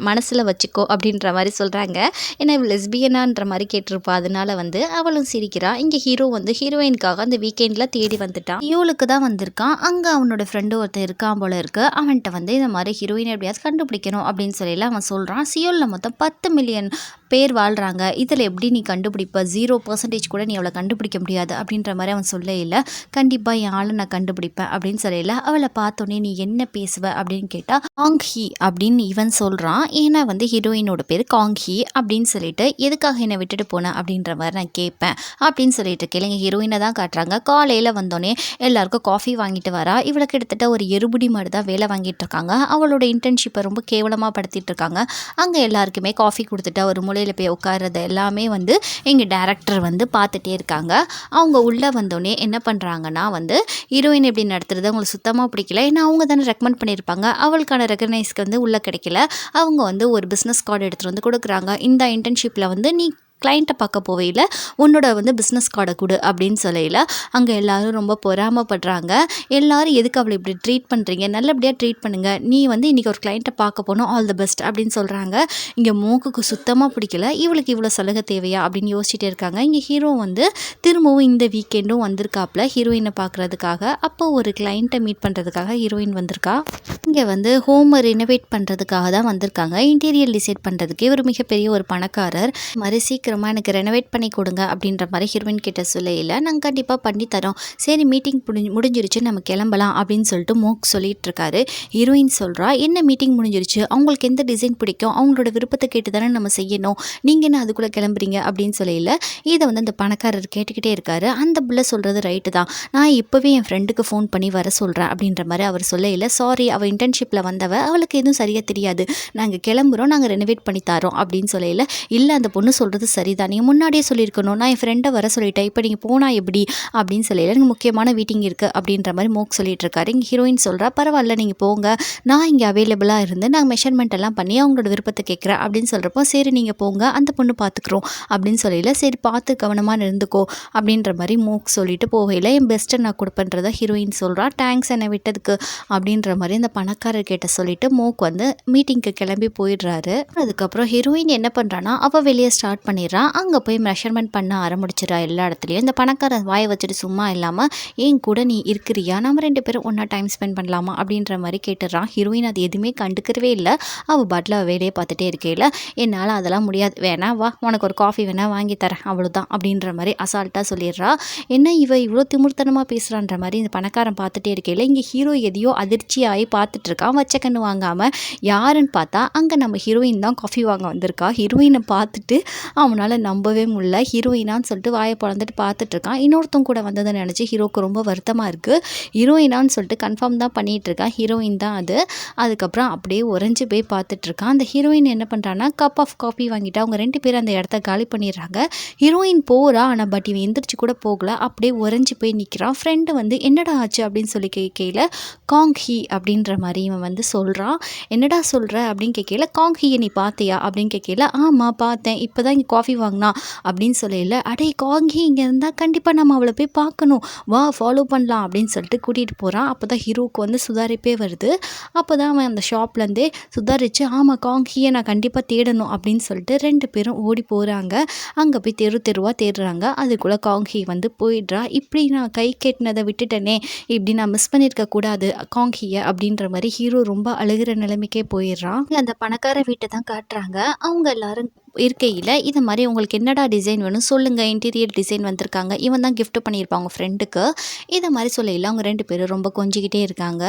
மனசில் வச்சுக்கோ அப்படின்ற மாதிரி சொல்கிறாங்க. ஏன்னா இவள் லெஸ்பியனான்ற மாதிரி கேட்டிருப்பா, அதனால வந்து அவளும் சிரிக்கிறா. இங்கே ஹீரோ வந்து ஹீரோயினுக்காக அந்த வீக்கெண்டில் தேடி வந்துட்டான், இவளுக்கு தான் வந்திருக்கான். அங்கே அவனோட ஃப்ரெண்டு ஒருத்தர் இருக்கான் போல இருக்கு, அவன்கிட்ட வந்து இந்த மாதிரி ஹீரோயின் எப்படியாவது கண்டுபிடிக்கணும் அப்படின்னு சொல்லி அவன் சொல்கிறான். சியோலில் மொத்தம் 10 மில்லியன் பேர் வாழ்கிறாங்க, இதில் எப்படி நீ கண்டுபிடிப்ப, 0% கூட நீ அவளை கண்டுபிடிக்க முடியாது அப்படின்ற மாதிரி அவன் சொல்ல இல்லை. கண்டிப்பாக என் ஆளை நான் கண்டுபிடிப்பேன் அப்படின்னு சொல்லல. அவளை பார்த்தோன்னே நீ என்ன பேசுவ அப்படின்னு கேட்டால் காங்ஹி அப்படின்னு இவன் சொல்கிறான். ஏன்னா வந்து ஹீரோயினோட பேர் காங்ஹி அப்படின்னு சொல்லிட்டு எதுக்காக என்னை விட்டுட்டு போனேன் அப்படின்ற மாதிரி நான் கேட்பேன் அப்படின்னு சொல்லிட்டு இருக்கேன். ஹீரோயினை தான் காட்டுறாங்க. காலையில் வந்தோடனே எல்லாருக்கும் காஃபி வாங்கிட்டு வரா. இவளை கிட்டத்தட்ட ஒரு எருபுடி மாதிரி தான் வேலை வாங்கிட்டு இருக்காங்க. அவளோட இன்டர்ன்ஷிப்பை ரொம்ப கேவலமாக படுத்திட்டு இருக்காங்க. அங்கே எல்லாருக்குமே காஃபி கொடுத்துட்டு ஒரு மூலையில் போய் உட்கார்றது எல்லாமே வந்து எங்கள் டேரக்டர் வந்து பார்த்துட்டே இருக்காங்க. அவங்க உள்ளே வந்தோடனே என்ன பண்ணுறாங்கன்னா வந்து ஹீரோயின் எப்படி நடத்துறது அவங்களுக்கு சுத்தமாக பிடிக்கல. ஏன்னா அவங்க தானே ரெக்கமெண்ட் பண்ணியிருப்பாங்க. அவளுக்கான ரெகனைஸ்க்கு வந்து உள்ளே கிடைக்கல. அவங்க வந்து ஒரு பிஸ்னஸ் கார்டு எடுத்துகிட்டு வந்து கொடுக்குறாங்க. இந்த இன்டர்ன்ஷிப்பில் வந்து நீ கிளைண்ட்டை பார்க்க போவையில் உன்னோட வந்து பிஸ்னஸ் கார்டை கொடு அப்படின்னு சொல்லையில் அங்கே எல்லோரும் ரொம்ப பொறாமப்படுறாங்க. எல்லோரும் எதுக்கு அவளை இப்படி ட்ரீட் பண்ணுறீங்க, நல்லபடியாக ட்ரீட் பண்ணுங்கள், நீ வந்து இன்றைக்கி ஒரு கிளைண்ட்டை பார்க்க போனோம், ஆல் தி பெஸ்ட் அப்படின்னு சொல்கிறாங்க. இங்கே மோக்குக்கு சுத்தமாக பிடிக்கல. இவளுக்கு இவ்வளோ சலுகை தேவையா அப்படின்னு யோசிச்சுட்டே இருக்காங்க. இங்கே ஹீரோ வந்து திரும்பவும் இந்த வீக்கெண்டும் வந்திருக்காப்புல ஹீரோயினை பார்க்குறதுக்காக. அப்போ ஒரு கிளைண்ட்டை மீட் பண்ணுறதுக்காக ஹீரோயின் வந்திருக்கா. இங்கே வந்து ஹோமை ரினோவேட் பண்ணுறதுக்காக தான் வந்திருக்காங்க. இன்டீரியர் டிசைட் பண்ணுறதுக்கு இவர் மிகப்பெரிய ஒரு பணக்காரர். மாதிரி சீக்கிரம் சீக்கிரமாக எனக்கு ரெனோவேட் பண்ணி கொடுங்க அப்படின்ற மாதிரி ஹீரோயின் கிட்ட சொல்லையில் நாங்கள் கண்டிப்பாக பண்ணி தரோம். சரி மீட்டிங் முடிஞ்சிருச்சு நம்ம கிளம்பலாம் அப்படின்னு சொல்லிட்டு மோக் சொல்லிட்டு இருக்காரு. ஹீரோயின் சொல்கிறா, என்ன மீட்டிங் முடிஞ்சிருச்சு, அவங்களுக்கு எந்த டிசைன் பிடிக்கும் அவங்களோட விருப்பத்தை கேட்டு தானே நம்ம செய்யணும், நீங்கள் என்ன அதுக்குள்ளே கிளம்புறீங்க அப்படின்னு சொல்லையில் இதை வந்து அந்த பணக்காரர் கேட்டுக்கிட்டே இருக்காரு. அந்த பிள்ளை சொல்கிறது ரைட்டு தான், நான் இப்போவே என் ஃப்ரெண்டுக்கு ஃபோன் பண்ணி வர சொல்கிறேன் அப்படின்ற மாதிரி அவர் சொல்லையில், சாரி அவள் இன்டர்ன்ஷிப்பில் வந்தவ, அவளுக்கு எதுவும் சரியாக தெரியாது, நாங்கள் கிளம்புறோம், நாங்கள் ரெனோவேட் பண்ணி தரோம் அப்படின்னு சொல்லையில், இல்லை அந்த பொண்ணு சொல்கிறது சரிதான், நீங்கள் முன்னாடியே சொல்லியிருக்கணும், நான் என் ஃப்ரெண்டை வர சொல்லிட்டேன், இப்போ நீங்கள் போனால் எப்படி அப்படின்னு சொல்லையில், எனக்கு முக்கியமான மீட்டிங் இருக்குது அப்படின்ற மாதிரி மோக் சொல்லிட்டு இருக்காரு. இங்கே ஹீரோயின் சொல்கிறா, பரவாயில்ல நீங்கள் போங்க, நான் இங்கே அவைலபிளாக இருந்து நாங்கள் மெஷர்மெண்ட் எல்லாம் பண்ணி அவங்களோட விருப்பத்தை கேட்குறேன் அப்படின்னு சொல்கிறப்போ, சரி நீங்கள் போங்க அந்த பொண்ணு பார்த்துக்குறோம் அப்படின்னு சொல்லையில், சரி பார்த்து கவனமாக இருந்துக்கோ அப்படின்ற மாதிரி மோக் சொல்லிட்டு போகையில், என் பெஸ்ட்டை நான் கொடுப்பேன்றதை ஹீரோயின் சொல்கிறா. தேங்க்ஸ் என்னை விட்டதுக்கு அப்படின்ற மாதிரி அந்த பணக்காரர் கிட்ட சொல்லிட்டு மோக் வந்து மீட்டிங்க்கு கிளம்பி போயிடுறாரு. அதுக்கப்புறம் ஹீரோயின் என்ன பண்ணுறான்னா, அவள் வெளியே ஸ்டார்ட் பண்ணிடுறான். அங்கே போய் மெஷர்மெண்ட் பண்ண ஆரம்பிச்சிடறா எல்லா இடத்துலையும். இந்த பணக்காரன் வாயை வச்சுட்டு சும்மா இல்லாமல், என் கூட நீ இருக்கிறியா, நம்ம 2 பேரும் ஒன்றா டைம் ஸ்பெண்ட் பண்ணலாமா அப்படின்ற மாதிரி கேட்டுடுறான். ஹீரோயின் அது எதுவுமே கண்டுக்கிறவே இல்லை. அவள் பாட்டில் வேலையை பார்த்துட்டே இருக்கையில், என்னால் அதெல்லாம் முடியாது, வேணா வா உனக்கு ஒரு காஃபி வேணா வாங்கி தரேன் அவ்வளோதான் அப்படின்ற மாதிரி அசால்ட்டாக சொல்லிடுறா. என்ன இவ்வளோ திமிர்த்தனமாக பேசுகிறான்ற மாதிரி இந்த பணக்காரன் பார்த்துட்டே இருக்கையில், இங்கே ஹீரோ எதையோ அதிர்ச்சியாகி பார்த்துட்டு இருக்கான். வச்ச கண்ணு வாங்காமல். யாருன்னு பார்த்தா அங்கே நம்ம ஹீரோயின் தான் காஃபி வாங்க வந்திருக்கா. ஹீரோயினை பார்த்துட்டு அவனால் நம்பவே முடியல. ஹீரோயினான்னு சொல்லிட்டு வாயை பிளந்துட்டு பார்த்துட்டு இருக்கான். இன்னொருத்தவங்க கூட வந்ததை நினச்சி ஹீரோக்கு ரொம்ப வருத்தமாக இருக்குது. ஹீரோயினான்னு சொல்லிட்டு கன்ஃபார்ம் தான் பண்ணிகிட்டு இருக்கான், ஹீரோயின் தான் அது. அதுக்கப்புறம் அப்படியே உறைஞ்சி போய் பார்த்துட்ருக்கான். அந்த ஹீரோயின் என்ன பண்ணுறான்னா, கப் ஆஃப் காஃபி வாங்கிட்டு அவங்க 2 பேரும் அந்த இடத்த காலி பண்ணிடுறாங்க. ஹீரோயின் போகிறா, ஆனால் பட் இவன் எந்திரிச்சு கூட போகல, அப்படியே உறைஞ்சி போய் நிற்கிறான். ஃப்ரெண்டு வந்து என்னடா ஆச்சு அப்படின்னு சொல்லி கேட்கையில், காங் ஹீ அப்படின்ற மாதிரி இவன் வந்து சொல்கிறான். என்னடா சொல்கிற அப்படின்னு கேட்கல, காங் ஹீயை நீ பார்த்தியா அப்படின்னு கேட்கல, ஆமாம் பார்த்தேன், இப்போ தான் இங்கே காஃபி வாங்கினா அப்படின்னு சொல்லல. அடே காங் ஹீ இங்கே இருந்தால் கண்டிப்பாக நம்ம அவளை போய் பார்க்கணும், வா ஃபாலோ பண்ணலாம் அப்படின்னு சொல்லிட்டு கூட்டிகிட்டு போகிறான். அப்போ தான் ஹீரோவுக்கு வந்து சுதாரிப்பே வருது. அப்போ தான் அவன் அந்த ஷாப்லேருந்தே சுதாரிச்சு, ஆமாம் காங் ஹீயை நான் கண்டிப்பாக தேடணும் அப்படின்னு சொல்லிட்டு 2 பேரும் ஓடி போகிறாங்க. அங்கே போய் தெருவாக தேடுறாங்க. அதுக்குள்ளே காங் ஹீ வந்து போயிடுறா. இப்படி நான் கை கெட்டினதை விட்டுட்டேனே, இப்படி நான் மிஸ் பண்ணியிருக்க கூடாது காங் ஹீயை அப்படின்ற மாதிரி ஹீரோ ரொம்ப அழுகிற நிலைமைக்கே போயிடுறான். அந்த பணக்கார வீட்டை தான் காட்டுறாங்க. அவங்க எல்லாரும் இருக்கையில், இது மாதிரி உங்களுக்கு என்னடா டிசைன் வேணும் சொல்லுங்கள், இன்டீரியர் டிசைன் வந்திருக்காங்க, இவன் தான் கிஃப்ட் பண்ணியிருப்பாங்க உங்கள் ஃப்ரெண்டுக்கு, இதை மாதிரி சொல்லையில் அவங்க 2 பேரும் ரொம்ப கொஞ்சிக்கிட்டே இருக்காங்க.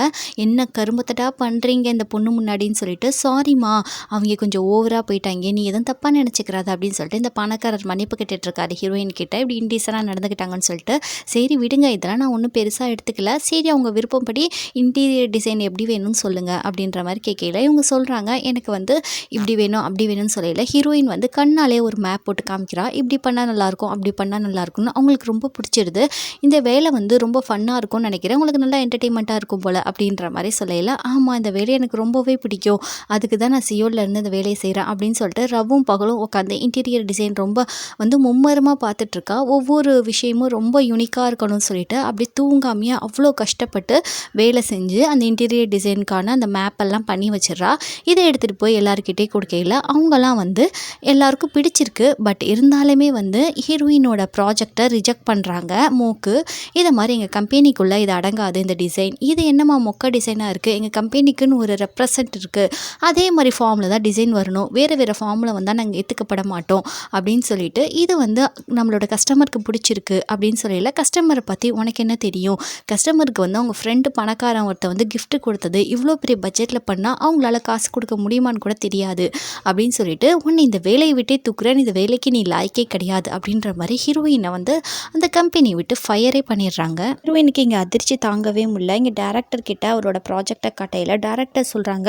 என்ன கரும்பத்தட்டா பண்ணுறீங்க இந்த பொண்ணு முன்னாடின்னு சொல்லிட்டு, சாரிம்மா அவங்க கொஞ்சம் ஓவராக போயிட்டாங்க, நீ எதுவும் தப்பாக நினச்சிக்கிறாது அப்படின்னு சொல்லிட்டு இந்த பணக்காரர் மன்னிப்பு கேட்டுட்ருக்காரு ஹீரோயின் கிட்ட, இப்படி இன்டீசராக நடந்துக்கிட்டாங்கன்னு சொல்லிட்டு. சரி விடுங்க, இதெல்லாம் நான் ஒன்றும் பெருசாக எடுத்துக்கல, சரி அவங்க விருப்பப்படி இன்டீரியர் டிசைன் எப்படி வேணும்னு சொல்லுங்கள் அப்படின்ற மாதிரி கேட்கல. இவங்க சொல்கிறாங்க, எனக்கு வந்து இப்படி வேணும் அப்படி வேணும்னு சொல்லையில் ஹீரோயின் வந்து கண்ணாலே ஒரு மேப் போட்டு காமிக்கிறா. இப்படி பண்ணால் நல்லாயிருக்கும் அப்படி பண்ணால் நல்லாயிருக்கும்னு அவங்களுக்கு ரொம்ப பிடிச்சிருது. இந்த வேலை வந்து ரொம்ப ஃபன்னாக இருக்கும்னு நினைக்கிறேன், உங்களுக்கு நல்லா என்டர்டெயின்மெண்ட்டாக இருக்கும் போல் அப்படின்ற மாதிரி சொல்லையில், ஆமாம் இந்த வேலையை எனக்கு ரொம்பவே பிடிக்கும், அதுக்கு தான் நான் சியோலேருந்து இந்த வேலையை செய்கிறேன் அப்படின்னு சொல்லிட்டு ரவும் பகலும் உட்காந்து இன்டீரியர் டிசைன் ரொம்ப வந்து மும்மரமாக பார்த்துட்ருக்கா. ஒவ்வொரு விஷயமும் ரொம்ப யூனிக்காக இருக்கணும்னு சொல்லிட்டு அப்படி தூங்காமையே அவ்வளோ கஷ்டப்பட்டு வேலை செஞ்சு அந்த இன்டீரியர் டிசைனுக்கான அந்த மேப்பெல்லாம் பண்ணி வச்சிடறா. இதை எடுத்துகிட்டு போய் எல்லாருக்கிட்டே கொடுக்கையில் அவங்கெல்லாம் வந்து எல்லாருக்கும் பிடிச்சிருக்கு. பட் இருந்தாலுமே வந்து ஹீரோயினோட ப்ராஜெக்டை ரிஜெக்ட் பண்ணுறாங்க மோக்கு. இதை மாதிரி எங்கள் கம்பெனிக்குள்ளே இது அடங்காது, இந்த டிசைன் இது என்னம்மா மொக்க டிசைனாக இருக்குது, எங்கள் கம்பெனிக்குன்னு ஒரு ரெப்ரசன்ட் இருக்குது, அதே மாதிரி ஃபார்மில் தான் டிசைன் வரணும், வேறு ஃபார்மில் வந்தால் நாங்கள் ஏற்றுக்கப்பட மாட்டோம் அப்படின்னு சொல்லிட்டு, இது வந்து நம்மளோட கஸ்டமருக்கு பிடிச்சிருக்கு அப்படின்னு சொல்லல. கஸ்டமரை பற்றி உனக்கு என்ன தெரியும், கஸ்டமருக்கு வந்து அவங்க ஃப்ரெண்டு பணக்காரன் ஒருத்த வந்து கிஃப்ட் கொடுத்தது இவ்வளோ பெரிய பட்ஜெட்டில் பண்ணால் அவங்களால காசு கொடுக்க முடியுமான்னு கூட தெரியாது அப்படின்னு சொல்லிட்டு, உன்னை இந்த வேலையை விட்டே தூக்குறேன், இந்த வேலைக்கு நீ லாய்க்கே கிடையாது அப்படின்ற மாதிரி ஹீரோயினை வந்து அந்த கம்பெனி விட்டு ஃபயரே பண்ணிடுறாங்க. ஹீரோயினுக்கு இங்கே அதிர்ச்சி தாங்கவே முடியல. இங்கே டேரக்டர் கிட்ட அவரோட ப்ராஜெக்டை காட்டையில் டேரக்டர் சொல்கிறாங்க,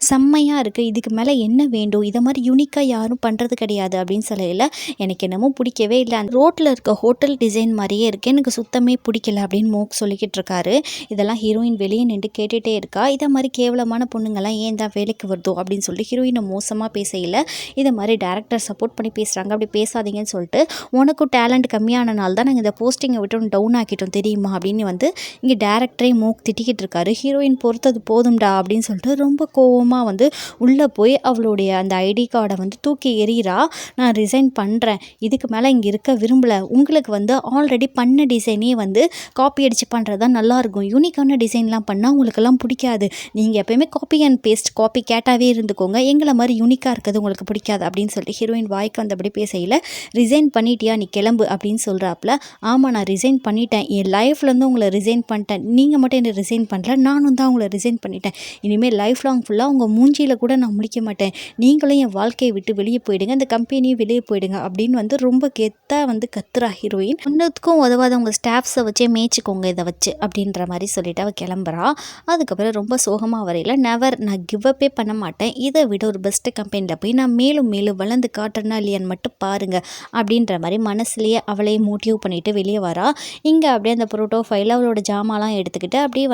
செம்மையாக இருக்குது, இதுக்கு மேலே என்ன வேண்டும், இதை மாதிரி யூனிக்காக யாரும் பண்ணுறது கிடையாது அப்படின்னு சொல்லையில், எனக்கு என்னமோ பிடிக்கவே இல்லை, அந்த ரோட்டில் இருக்க ஹோட்டல் டிசைன் மாதிரியே இருக்குது, எனக்கு சுத்தமே பிடிக்கல அப்படின்னு மோக் சொல்லிக்கிட்டு இருக்காரு. இதெல்லாம் ஹீரோயின் வெளியே நின்று கேட்டுகிட்டே இருக்கா. இதை மாதிரி கேவலமான பொண்ணுங்கள்லாம் ஏன் தான் வேலைக்கு வருதோ அப்படின்னு சொல்லிட்டு ஹீரோயினை மோசமாக பேசையில், இதை மாதிரி டேரக்டர் சப்போர்ட் பண்ணி பேசுகிறாங்க, அப்படி பேசாதீங்கன்னு சொல்லிட்டு, உனக்கும் டேலண்ட் கம்மியானனால தான் நாங்கள் இந்த போஸ்டிங்கை விட்டு டவுன் ஆக்கிட்டோம் தெரியுமா அப்படின்னு வந்து இங்கே டேரக்டரே மோக் திட்டிக்கிட்டு இருக்காரு. ஹீரோயின் பொறுத்தது போதும்டா அப்படின்னு சொல்லிட்டு ரொம்ப கோவமாக வந்து உள்ளே போய் அவளுடைய அந்த ஐடி கார்டை வந்து தூக்கி எறிகிறா. நான் ரிசைன் பண்ணுறேன், இதுக்கு மேலே இங்கே இருக்க விரும்பலை, உங்களுக்கு வந்து ஆல்ரெடி பண்ண டிசைனே வந்து காப்பி அடித்து பண்ணுறது தான் நல்லாயிருக்கும், யூனிக்கான டிசைன்லாம் பண்ணால் உங்களுக்கெல்லாம் பிடிக்காது, நீங்கள் எப்போயுமே காப்பி அண்ட் பேஸ்ட் காப்பி கேட்டாவே இருந்துக்கோங்க, எங்களை மாதிரி யூனிக்காக இருக்கிறது உங்களுக்கு பிடிக்காது அப்படின்னு சொல்லிட்டு ஹீரோயின் வாய்க்கு வந்தபடி பேசையில் ரிசைன் பண்ணிட்டியா நீ கிளம்பு அப்படின்னு சொல்கிறாப்புல. ஆமாம் நான் ரிசைன் பண்ணிட்டேன், என் லைஃப்லேருந்து உங்களை ரிசைன் பண்ணிட்டேன், நீங்கள் மட்டும் என்ன ரிசைன் பண்ணல, நானும் தான் உங்களை ரிசைன் பண்ணிட்டேன், இனிமேல் லைஃப் லாங் ஃபுல்லாக உங்கள் மூஞ்சியில் கூட நான் முடிக்க மாட்டேன், நீங்களும் என் வாழ்க்கையை விட்டு வெளியே போயிடுங்க, இந்த கம்பெனியும் வெளியே போயிடுங்க அப்படின்னு ரொம்ப கெத்தாக கத்துறா ஹீரோயின். ஒன்றுத்துக்கும் உதவாத உங்கள் ஸ்டாஃப்ஸை வச்சே மேய்ச்சிக்கோங்க இதை வச்சு அப்படின்ற மாதிரி சொல்லிட்டு அவள் கிளம்புறா. அதுக்கப்புறம் ரொம்ப சோகமாக வரையில் நெவர் நான் கிவ் அப்பே பண்ண மாட்டேன், இதை விட ஒரு பெஸ்ட்டு கம்பெனியில் போய் நான் மேலும் மேலும் வளர்ந்து காட்டுறேன்னா இல்லையான்னு மட்டும் பாருங்கள் அப்படின்ற மாதிரி மனசுலேயே அவளையே மோட்டிவ் பண்ணிவிட்டு வெளியே வரா. இங்கே அப்படியே அந்த ப்ரோட்டோஃபைல் அவளோட ஜாமாலாம் எடுத்துக்கிட்டு அப்படியே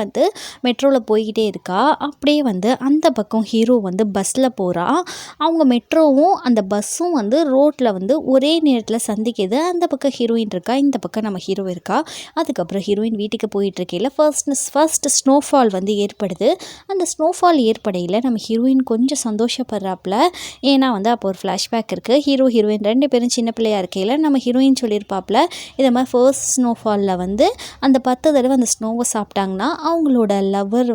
மெட்ரோவில் போய்கிட்டே இருக்கா. அப்படியே அந்த பக்கம் ஹீரோ பஸ்ஸில் போகிறா. அவங்க மெட்ரோவும் அந்த பஸ்ஸும் ரோட்டில் ஒரே நேரத்தில் சந்திக்குது. அந்த பக்கம் ஹீரோயின் இருக்கா, இந்த பக்கம் நம்ம ஹீரோ இருக்கா. அதுக்கப்புறம் ஹீரோயின் வீட்டுக்கு போயிட்டுருக்கையில் ஃபர்ஸ்ட் ஸ்னோஃபால் ஏற்படுது. அந்த ஸ்னோஃபால் ஏற்படையில் நம்ம ஹீரோயின் கொஞ்சம் சந்தோஷப்படுறாப்புல. ஏன்னா அப்போ ஒரு ஃப்ளாஷ்பேக் இருக்குது. ஹீரோயின் 2 பேரும் சின்ன பிள்ளையாக இருக்கையில் நம்ம ஹீரோயின் சொல்லியிருப்பாப்புல இதை மாதிரி ஃபர்ஸ்ட் ஸ்னோஃபாலில் அந்த 10 தடவை அந்த ஸ்னோவை சாப்பிட்டாங்கன்னா அவங்களோட லவ்வர்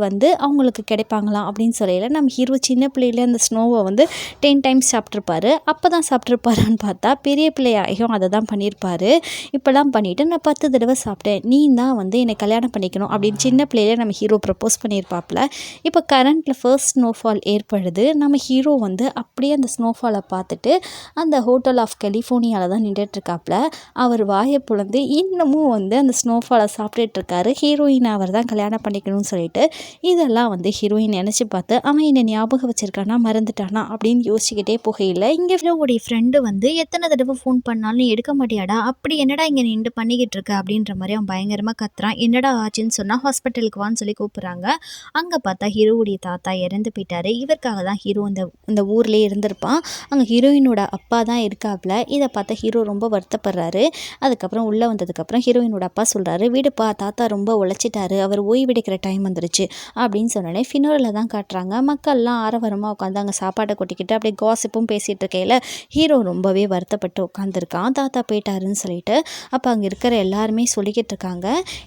அவங்களுக்கு கிடைப்பாங்களாம் அப்படின்னு சொல்லையில் நம்ம ஹீரோ சின்ன பிள்ளையில அந்த ஸ்னோவை 10 டைம்ஸ் சாப்பிட்ருப்பாரு. அப்போ தான் சாப்பிட்ருப்பாரான்னு பார்த்தா பெரிய பிள்ளையாகியும் அதை தான் பண்ணியிருப்பாரு. இப்போலாம் பண்ணிவிட்டு நான் 10 தடவை சாப்பிட்டேன், நீ தான் என்னை கல்யாணம் பண்ணிக்கணும் அப்படின்னு சின்ன பிள்ளையில நம்ம ஹீரோ ப்ரப்போஸ் பண்ணியிருப்பாப்புல. இப்போ கரண்ட்டில் ஃபர்ஸ்ட் ஸ்னோஃபால் ஏற்படுது. நம்ம ஹீரோ அப்படியே அந்த ஸ்னோஃபாலை பார்த்துட்டு அந்த ஹோட்டல் ஆஃப் கலிஃபோர்னியாவில் தான் நின்றுட்டுருக்காப்புல. அவர் வாயை புலந்து இன்னமும் அந்த ஸ்னோஃபாலை சாப்பிட்டுட்ருக்காரு. ஹீரோயின் அவர் தான் கல்யாணம் பண்ணிக்கணும்னு சொல்லிட்டு இதெல்லாம் ஹீரோயின் நினச்சி பார்த்து அவன் என்னை ஞாபகம் வச்சுருக்கானா மறந்துட்டானா அப்படின்னு யோசிச்சுக்கிட்டே போகையில் இங்கே உடைய ஃப்ரெண்டு எத்தனை தடவை ஃபோன் பண்ணாலும் எடுக்க மாட்டியாடா, அப்படி என்னடா இங்கே நின்று பண்ணிக்கிட்டு இருக்க அப்படின்ற மாதிரி அவன் பயங்கரமாக கத்துறான். என்னடா ஆச்சுன்னு சொன்னால் ஹாஸ்பிட்டலுக்கு வான்னு சொல்லி கூப்பிட்றாங்க. அங்கே பார்த்தா ஹீரோவுடைய தாத்தா இறந்து போயிட்டாரு. இவருக்காக தான் ஹீரோ இந்த ஊர்லேயே இருந்திருப்பான். அங்கே ஹீரோயினோட அப்பா தான் இருக்காப்புல. இதை பார்த்தா ஹீரோ ரொம்ப வருத்தப்படுறாரு. அதுக்கப்புறம் உள்ளே வந்ததுக்கப்புறம் ஹீரோயினோட அப்பா சொல்கிறாரு, வீடுப்பா தாத்தா ரொம்ப உழைச்சிட்டாரு, அவர் ஓய்வெடுக்கிற டைம் வந்துருச்சு அப்படின்னு சொன்னோடனே ஃபினோரில் தான் காட்டுறாங்க. மக்கள்லாம் ஆரவாரமாக உட்காந்து அங்கே சாப்பாட்டை கொட்டிக்கிட்டு அப்படியே காசிப்பும் பேசிகிட்டு இருக்கையில் ஹீரோ ரொம்பவே வருத்தப்பட்டு உட்காந்துருக்கான் தாத்தா போயிட்டாருன்னு சொல்லிட்டு. அப்போ அங்கே இருக்கிற எல்லாருமே சொல்லிக்கிட்டு இருக்காங்க.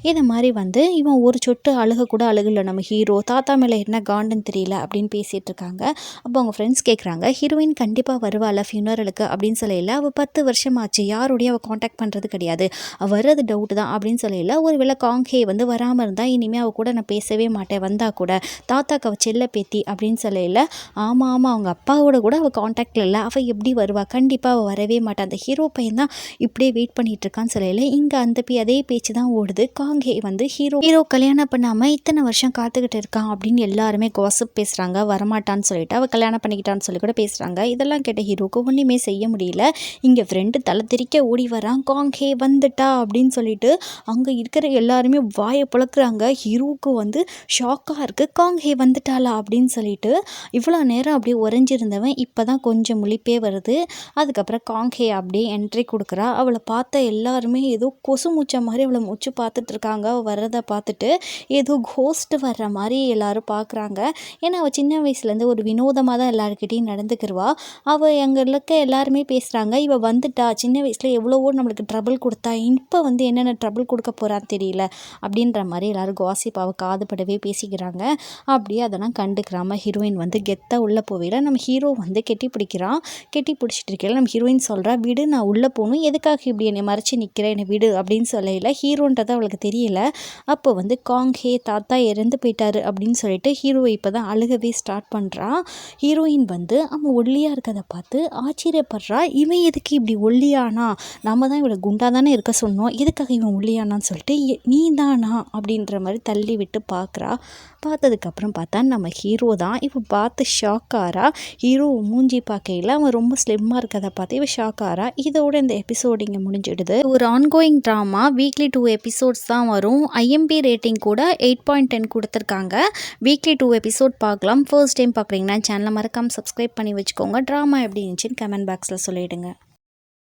இதை மாதிரி இவன் ஒரு சொட்டு அழுக கூட அழுகலை நம்ம ஹீரோ, தாத்தா மேலே என்ன காண்டுன்னு தெரியல அப்படின்னு பேசிகிட்டு இருக்காங்க. அப்போ அவங்க ஃப்ரெண்ட்ஸ் கேட்குறாங்க, ஹீரோயின் கண்டிப்பாக வருவாள் ஃபியூனரலுக்கு அப்படின்னு சொல்லையில் அவள் 10 வருஷமாச்சு யாரோடையும் அவள் காண்டாக்ட் பண்ணுறது கிடையாது, வர்றது டவுட் தான் அப்படின்னு சொல்லையில் ஒரு வேளை காங்கே வராமல் இருந்தால் இனிமேல் அவள் கூட நான் பேசவே மாட்டேன், வந்தா கூட தாத்தாக்கு அவள் செல்ல பேத்தி அப்படின்னு சொல்லையில் ஆமாம் அவங்க அப்பாவோட கூட அவள் காண்டாக்டில் இல்லை, அவள் எப்படி வருவா, கண்டிப்பாக அவள் வரவே மாட்டான், அந்த ஹீரோ பையன் தான் இப்படியே வெயிட் பண்ணிட்டு இருக்கான்னு சொல்லையில் இங்கே அதே பேச்சு தான் ஓடுது. காங்கே ஹீரோ கல்யாணம் பண்ணாமல் இத்தனை வருஷம் காத்துக்கிட்டு இருக்கான் அப்படின்னு எல்லாருமே காசிப் பேசுகிறாங்க. வரமாட்டான்னு சொல்லிட்டு அவள் கல்யாணம் பண்ணிக்கிட்டான்னு சொல்லி கூட பேசுகிறாங்க. இதெல்லாம் கேட்ட ஹீரோக்கு ஒன்றுமே செய்ய முடியல. இங்கே ஃப்ரெண்டு தலை திரிக்க ஓடி வரான், காங்கே வந்துட்டா அப்படின்னு சொல்லிட்டு அங்கே இருக்கிற எல்லாருமே வாயை புழக்கிறாங்க. ஹீரோவுக்கு ஷாக்காக இருக்குது, காங்கே வந்துட்டாளா அப்படின்னு சொல்லிட்டு. இவ்வளோ நேரம் அப்படியே உறைஞ்சிருந்தவன் இப்போ தான் கொஞ்சம் முழிப்பே வருது. அதுக்கப்புறம் காங்கே அப்படியே என்ட்ரி கொடுக்குறா. அவளை பார்த்த எல்லாருமே ஏதோ கொசு மூச்சை மாதிரி அவளை மூச்சு பார்த்துட்ருக்காங்க. அவள் வர்றதை பார்த்துட்டு ஏதோ கோஸ்ட் வர்ற மாதிரி எல்லோரும் பார்க்குறாங்க. ஏன்னா அவள் சின்ன வயசுலேருந்து ஒரு வினோதமாக தான் எல்லாருக்கிட்டையும் நடந்துக்கிடுவா. அவள் எங்களுக்கு எல்லாருமே பேசுகிறாங்க, இவள் வந்துட்டா சின்ன வயசில் எவ்வளவோ நம்மளுக்கு ட்ரபிள் கொடுத்தா, இப்போ என்னென்ன ட்ரபிள் கொடுக்க போகிறான்னு தெரியல அப்படின்ற மாதிரி எல்லோரும் காசிப் அவள் காதுபடவே பேசிக்கிறாங்க. அப்படியே அதெல்லாம் கண்டுக்கிறாமல் ஹீரோயின் கெத்தாக உள்ளே போவேல நம்ம ஹீரோ கெட்டி பிடிக்கிறான். கெட்டி பிடிச்சிட்டு இருக்கையில் நம்ம ஹீரோயின் சொல்கிறா, விடு நான் உள்ளே போகணும், எதுக்காக இப்படி என்னை மறைச்சி நிற்கிறேன், என்னை விடு அப்படின்னு சொல்லையில் ஹீரோன்றது அவளுக்கு தெரியல. அப்போ காங்கே தாத்தா இறந்து போயிட்டாரு அப்படின்னு சொல்லிட்டு ஹீரோ இப்போ தான் அழுகவே ஸ்டார்ட் பண்ணுறான். ஹீரோயின் அவன் ஒல்லியாக இருக்கிறத பார்த்து ஆச்சரியப்படுறா. இவன் எதுக்கு இப்படி ஒல்லியானா, நம்ம தான் இவளை குண்டா தானே இருக்க சொன்னோம், எதுக்காக இவன் ஒல்லியானான்னு சொல்லிட்டு நீ தானா அப்படின்ற மாதிரி தள்ளி விட்டு பார்க்குறா. பார்த்ததுக்கப்புறம் பார்த்தா நம்ம ஹீரோ தான். இவன் பார்த்து ஷாக்காரா. ஹீரோ மூஞ்சி பார்க்கையில் அவன் ரொம்ப ஸ்லிம்மாக இருக்கிறத பார்த்து இவன் ஷாக்காரா. இதோட இந்த எபிசோடு இங்கே முடிஞ்சிடுது. ஒரு ஆன்கோயிங் ட்ராமா, வீக்லி 2 எபிசோட்ஸ் தான் வரும். IMDb ரேட்டிங் கூட 8.10 கொடுத்துருக்காங்க. வீக்லி 2 எபிசோட் பார்க்கலாம். ஃபர்ஸ்ட் டைம் பார்க்குறீங்கன்னா சேனலை மறக்காமல் சப்ஸ்கிரைப் பண்ணி வச்சுக்கோங்க. ட்ராமா எப்படி இருந்துச்சுன்னு கமெண்ட் பாக்ஸில் சொல்லிவிடுங்க.